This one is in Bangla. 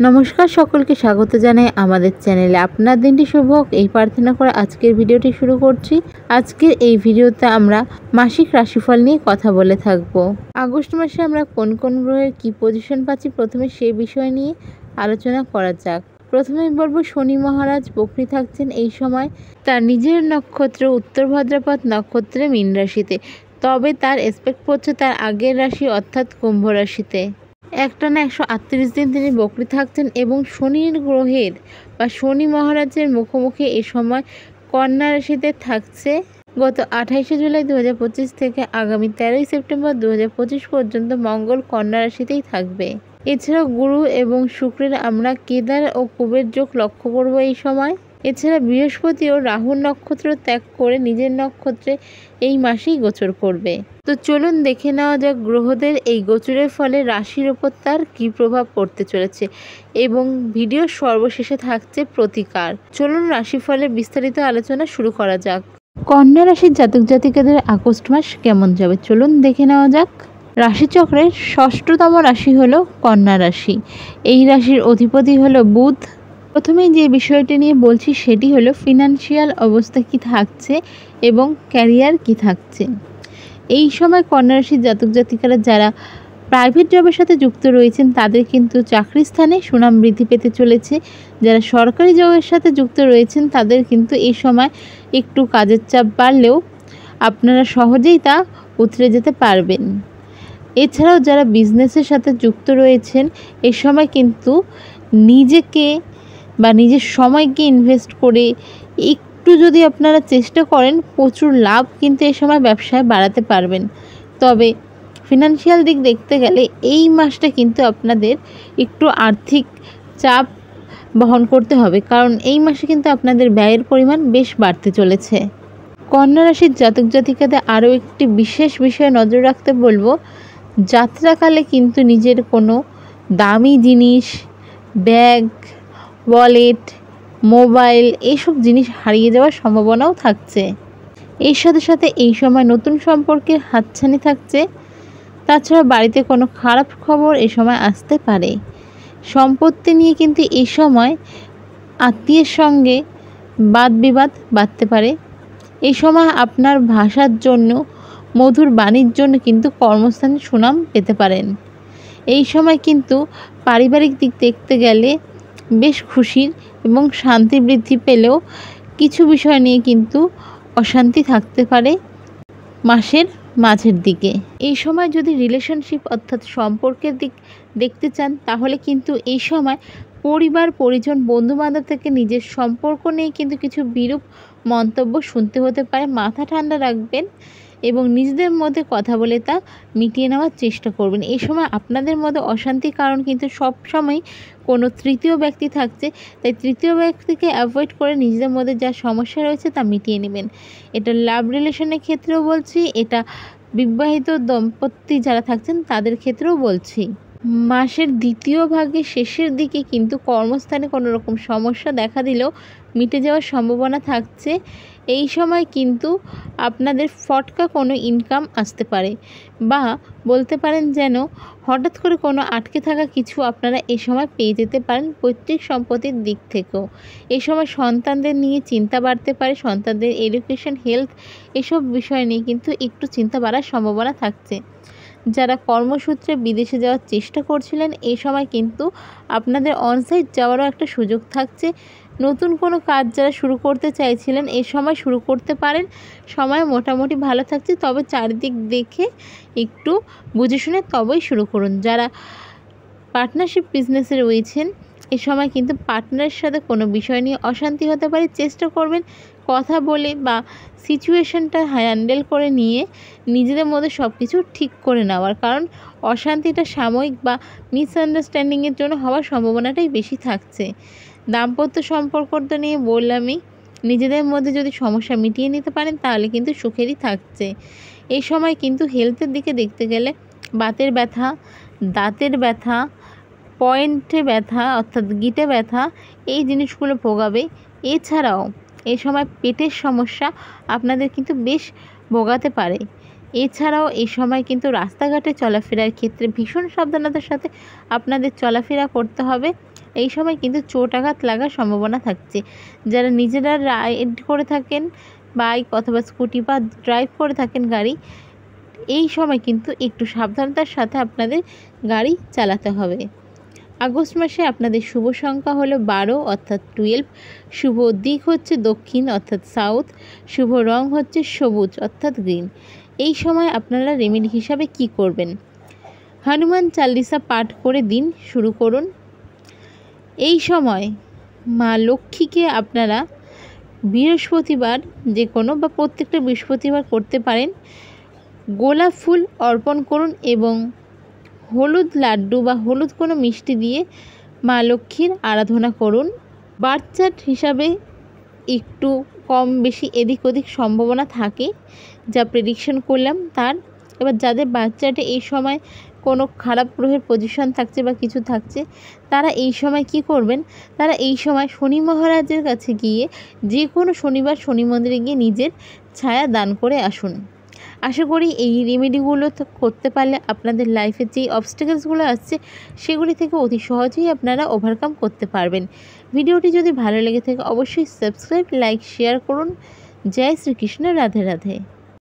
নমস্কার, সকলকে স্বাগত জানাই আমাদের চ্যানেলে। আপনার দিনটি শুভ হোক এই প্রার্থনা করে আজকের ভিডিওটি শুরু করছি। আজকের এই ভিডিওতে আমরা মাসিক রাশিফল নিয়ে কথা বলে থাকব। আগস্ট মাসে আমরা কোন কোন গ্রহের কি পজিশন পাচ্ছি প্রথমে সেই বিষয় নিয়ে আলোচনা করা যাক। প্রথমে বলবো শনি মহারাজ বকরি থাকছেন এই সময় তার নিজের নক্ষত্র উত্তর ভাদ্রপদ নক্ষত্রে মীন রাশিতে, তবে তার এসপেক্ট পড়ছে তার আগের রাশি অর্থাৎ কুম্ভ রাশিতে। একটানা 138 দিন তিনি বকরি থাকছেন এবং শনির গ্রহের বা শনি মহারাজের মুখোমুখি এ সময় কন্যা রাশিতে থাকছে গত 28শে জুলাই 2025 থেকে আগামী 13ই সেপ্টেম্বর 2025 পর্যন্ত মঙ্গল কন্যা রাশিতেই থাকবে। এছাড়াও গুরু এবং শুক্রের আমরা কেদার ও কুবের যোগ লক্ষ্য করব এই সময়। এছাড়া বৃহস্পতি ও রাহুর নক্ষত্র ত্যাগ করে নিজের নক্ষত্রে এই মাসেই গোচর করবে। তো চলুন দেখে নেওয়া যাক গ্রহদের এই গোচরের ফলে রাশির ওপর তার কী প্রভাব পড়তে চলেছে এবং ভিডিওর সর্বশেষে থাকছে প্রতিকার। চলুন রাশিফলের বিস্তারিত আলোচনা শুরু করা যাক। কন্যা রাশির জাতক জাতিকাদের আগস্ট মাস কেমন যাবে চলুন দেখে নেওয়া যাক। রাশিচক্রের ষষ্ঠতম রাশি হলো কন্যা রাশি। এই রাশির অধিপতি হলো বুধ। প্রথমেই যে বিষয়টি নিয়ে বলছি সেটি হলো ফিনান্সিয়াল অবস্থা কি থাকছে এবং ক্যারিয়ার কি থাকছে। এই সময় কন্যা রাশির জাতক জাতিকারা যারা প্রাইভেট জবের সাথে যুক্ত রয়েছেন তাদের কিন্তু চাকরির স্থানে সুনাম বৃদ্ধি পেতে চলেছে। যারা সরকারি জবের সাথে যুক্ত রয়েছেন তাদের কিন্তু এই সময় একটু কাজের চাপ বাড়লেও আপনারা সহজেই তা উতরে যেতে পারবেন। এছাড়াও যারা বিজনেসের সাথে যুক্ত রয়েছেন এই সময় কিন্তু নিজেকে বা নিজের সময়কে ইনভেস্ট করে একটু যদি আপনারা চেষ্টা করেন প্রচুর লাভ কিন্তু এই সময় ব্যবসায় বাড়াতে পারবেন। তবে ফিনান্সিয়াল দিক দেখতে গেলে এই মাসটা কিন্তু আপনাদের একটু আর্থিক চাপ বহন করতে হবে, কারণ এই মাসে কিন্তু আপনাদের ব্যয়ের পরিমাণ বেশ বাড়তে চলেছে। কন্যা রাশির জাতক জাতিকাদের আরও একটি বিশেষ বিষয়ে নজর রাখতে বলবো, যাত্রাকালে কিন্তু নিজের কোনো দামি জিনিস, ব্যাগ, ওয়ালেট, মোবাইল এইসব জিনিস হারিয়ে যাওয়ার সম্ভাবনাও থাকছে। এর সাথে সাথে এই সময় নতুন সম্পর্কের হাতছানি থাকছে। তাছাড়া বাড়িতে কোনো খারাপ খবর এ সময় আসতে পারে। সম্পত্তি নিয়ে কিন্তু এই সময় আত্মীয়ের সঙ্গে বাদ বিবাদ বাড়তে পারে। এই সময় আপনার ভাষার জন্য, মধুর বাণীর জন্য কিন্তু কর্মস্থানে সুনাম পেতে পারেন। এই সময় কিন্তু পারিবারিক দিক দেখতে গেলে বেশ খুশির এবং শান্তি বৃদ্ধি পেলেও কিছু বিষয় নিয়ে কিন্তু অশান্তি থাকতে পারে মাসের মাঝের দিকে। এই সময় যদি রিলেশনশিপ অর্থাৎ সম্পর্কের দিক দেখতে চান তাহলে কিন্তু এই সময় পরিবার, পরিজন, বন্ধুবান্ধব থেকে নিজের সম্পর্ক নিয়ে কিন্তু কিছু বিরূপ মন্তব্য শুনতে হতে পারে। মাথা ঠান্ডা রাখবেন এবং নিজেদের মধ্যে কথা বলে তা মিটিয়ে নেওয়ার চেষ্টা করবেন। এই সময় আপনাদের মধ্যে অশান্তির কারণ কিন্তু সব সময় কোনো তৃতীয় ব্যক্তি থাকছে, তাই তৃতীয় ব্যক্তিকে অ্যাভয়েড করে নিজেদের মধ্যে যা সমস্যা রয়েছে তা মিটিয়ে নেবেন। এটা লাভ রিলেশনের ক্ষেত্রেও বলছি, এটা বিবাহিত দম্পতি যারা থাকছেন তাদের ক্ষেত্রেও বলছি। মাসের দ্বিতীয় ভাগের শেষের দিকে কিন্তু কর্মস্থানে কোনো রকম সমস্যা দেখা দিলেও মিটে যাওয়ার সম্ভাবনা থাকছে। এই সময় কিন্তু আপনাদের ফটকা কোনো ইনকাম আসতে পারে, বা বলতে পারেন যেন হঠাৎ করে কোনো আটকে থাকা কিছু আপনারা এই সময় পেয়ে যেতে পারেন পৈতৃক সম্পত্তির দিক থেকেও। এই সময় সন্তানদের নিয়ে চিন্তা বাড়তে পারে, সন্তানদের এডুকেশন, হেলথ এসব বিষয় নিয়ে কিন্তু একটু চিন্তা বাড়ার সম্ভাবনা থাকছে। যারা কর্মসূত্রে বিদেশে যাওয়ার চেষ্টা করছিলেন এই সময় কিন্তু আপনাদের অনসাইট যাওয়ারও একটা সুযোগ থাকছে। নতুন কোনো কাজ যারা শুরু করতে চাইছিলেন এই সময় শুরু করতে পারেন। সময় মোটামুটি ভালো থাকছে, তবে চারিদিক দেখে একটু বুঝে শুনে তবেই শুরু করুন। যারা পার্টনারশিপ বিজনেসে রয়েছেন এ সময় কিন্তু পার্টনারের সাথে কোনো বিষয় নিয়ে অশান্তি হতে পারে। চেষ্টা করবেন কথা বলে বা সিচুয়েশনটা হ্যান্ডেল করে নিয়ে নিজেদের মধ্যে সব কিছু ঠিক করে নেওয়ার, কারণ অশান্তিটা সাময়িক বা মিসআন্ডারস্ট্যান্ডিংয়ের জন্য হওয়ার সম্ভাবনাটাই বেশি থাকছে। দাম্পত্য সম্পর্কটা নিয়ে বললামই, নিজেদের মধ্যে যদি সমস্যা মিটিয়ে নিতে পারেন তাহলে কিন্তু সুখেরই থাকছে। এই সময় কিন্তু হেলথের দিকে দেখতে গেলে বাতের ব্যথা, দাঁতের ব্যথা, পয়েন্টে ব্যথা অর্থাৎ গিটে ব্যথা এই জিনিসগুলো ভোগাবে। এছাড়াও এই সময় পেটের সমস্যা আপনাদের কিন্তু বেশ ভোগাতে পারে। এছাড়াও এই সময় কিন্তু রাস্তাঘাটে চলাফেরার ক্ষেত্রে ভীষণ সাবধানতার সাথে আপনাদের চলাফেরা করতে হবে। এই সময় কিন্তু চোট আঘাত লাগার সম্ভাবনা থাকছে। যারা নিজেরা রাইড করে থাকেন বাইক অথবা স্কুটি বা ড্রাইভ করে থাকেন গাড়ি, এই সময় কিন্তু একটু সাবধানতার সাথে আপনাদের গাড়ি চালাতে হবে। আগস্ট মাসে আপনাদের শুভ সংখ্যা হলো 12 অর্থাৎ 12, শুভ দিক হচ্ছে দক্ষিণ অর্থাৎ সাউথ, শুভ রং হচ্ছে সবুজ অর্থাৎ গ্রিন। এই সময় আপনারা রেমেডি হিসাবে কি করবেন? হনুমান চালিসা পাঠ করে দিন শুরু করুন। এই সময় মা লক্ষ্মীকে আপনারা বৃহস্পতিবার যে কোনো বা প্রত্যেকটা বৃহস্পতিবার করতে পারেন গোলাপ ফুল অর্পণ করুন এবং হলুদ লাড্ডু বা হলুদ কোনো মিষ্টি দিয়ে মা লক্ষ্মীর আরাধনা করুন। বার্থ চার্ট হিসাবে একটু কম বেশি এদিক ওদিক সম্ভাবনা থাকে, যা প্রেডিকশন করলাম তার। এবার যাদের বার্থ চার্টে এই সময় কোনো খারাপ গ্রহের পজিশন থাকছে বা কিছু থাকছে, তারা এই সময় কি করবেন? তারা এই সময় শনি মহারাজের কাছে গিয়ে যে কোনো শনিবার শনি মন্দিরে গিয়ে নিজের ছায়া দান করে আসুন। আশা করি এই রেমেডিগুলো করতে পারলে আপনাদের লাইফে যেই অবস্টেকেলসগুলো আসছে সেগুলি থেকে অতি সহজেই আপনারা ওভারকাম করতে পারবেন। ভিডিওটি যদি ভালো লেগে থাকে অবশ্যই সাবস্ক্রাইব, লাইক, শেয়ার করুন। জয় শ্রীকৃষ্ণ, রাধে রাধে।